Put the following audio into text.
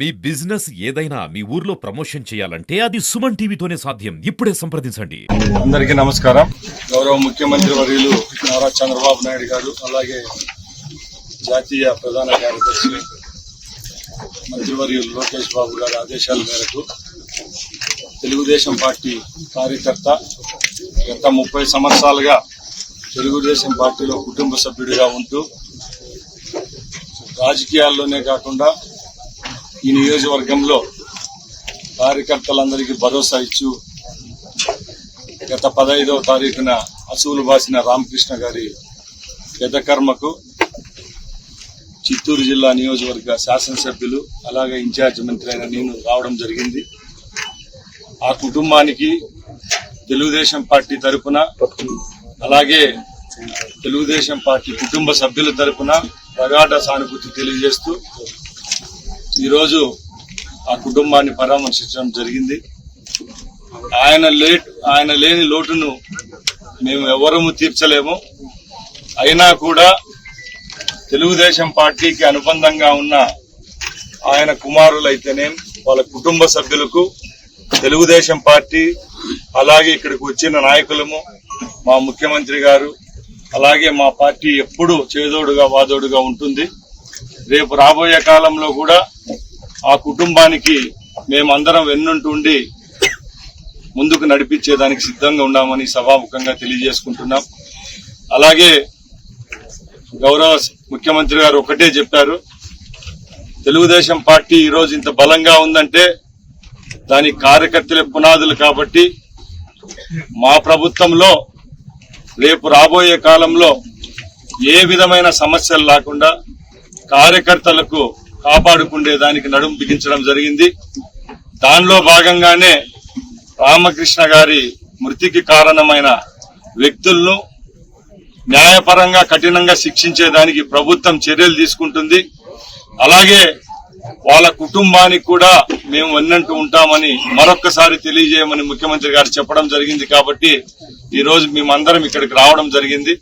మీ business ఏదైనా మీ ఊర్లో promotion చేయాలంటే అది సుమన్ టీవీతోనే సాధ్యం. ఇప్పుడే సంప్రదించండి. అందరికీ నమస్కారం. గౌరవ ముఖ్యమంత్రి వర్యులు నారా చంద్రబాబు నాయుడు గారు, అలాగే జాతీయ ప్రధాన కార్యదర్శి మంత్రివర్యులు లోకేష్ బాబు గారి ఆదేశాల మేరకు తెలుగుదేశం పార్టీ కార్యకర్త గత 30 సంవత్సరాలుగా తెలుగుదేశం పార్టీలో కుటుంబ సభ్యుడిగా ఉంటూ రాజకీయాల్లోనే కాకుండా ఈ నియోజకవర్గంలో కార్యకర్తలందరికీ భరోసా ఇచ్చు గత 15వ తారీఖున అసూలు బాసిన రామకృష్ణ గారి పెద్దకర్మకు చిత్తూరు జిల్లా నియోజకవర్గ శాసనసభ్యులు అలాగే ఇన్ఛార్జి మంత్రి అయిన నేను రావడం జరిగింది. ఆ కుటుంబానికి తెలుగుదేశం పార్టీ తరఫున అలాగే తెలుగుదేశం పార్టీ కుటుంబ సభ్యుల తరఫున ప్రగాఢ సానుభూతి తెలియజేస్తూ ఈరోజు ఆ కుటుంబాన్ని పరామర్శించడం జరిగింది. ఆయన లేని లోటును మేము ఎవరము తీర్చలేము. అయినా కూడా తెలుగుదేశం పార్టీకి అనుబంధంగా ఉన్న ఆయన కుమారులైతేనే వాళ్ళ కుటుంబ సభ్యులకు తెలుగుదేశం పార్టీ అలాగే ఇక్కడికి వచ్చిన నాయకులము, మా ముఖ్యమంత్రి గారు అలాగే మా పార్టీ ఎప్పుడూ చేదోడుగా వాదోడుగా ఉంటుంది. రేపు రాబోయే కాలంలో కూడా ఆ కుటుంబానికి మేమందరం వెన్నుంటుండి ముందుకు నడిపించేదానికి సిద్ధంగా ఉన్నామని సభాముఖంగా తెలియజేసుకుంటున్నాం. అలాగే గౌరవ ముఖ్యమంత్రి గారు ఒకటే చెప్పారు, తెలుగుదేశం పార్టీ ఈరోజు ఇంత బలంగా ఉందంటే దానికి కార్యకర్తలే పునాదులు. కాబట్టి మా ప్రభుత్వంలో రేపు రాబోయే కాలంలో ఏ విధమైన సమస్యలు లేకుండా కార్యకర్తలకు కాపాడుకునేదానికి నడుం బిగించడం జరిగింది. దానిలో భాగంగానే రామకృష్ణ గారి మృతికి కారణమైన వ్యక్తులను న్యాయపరంగా కఠినంగా శిక్షించేదానికి ప్రభుత్వం చర్యలు తీసుకుంటుంది. అలాగే వాళ్ళ కుటుంబానికి కూడా మేము వెన్నంటూ ఉంటామని మరొక్కసారి తెలియజేయమని ముఖ్యమంత్రి గారు చెప్పడం జరిగింది. కాబట్టి ఈ రోజు మేమందరం ఇక్కడికి రావడం జరిగింది.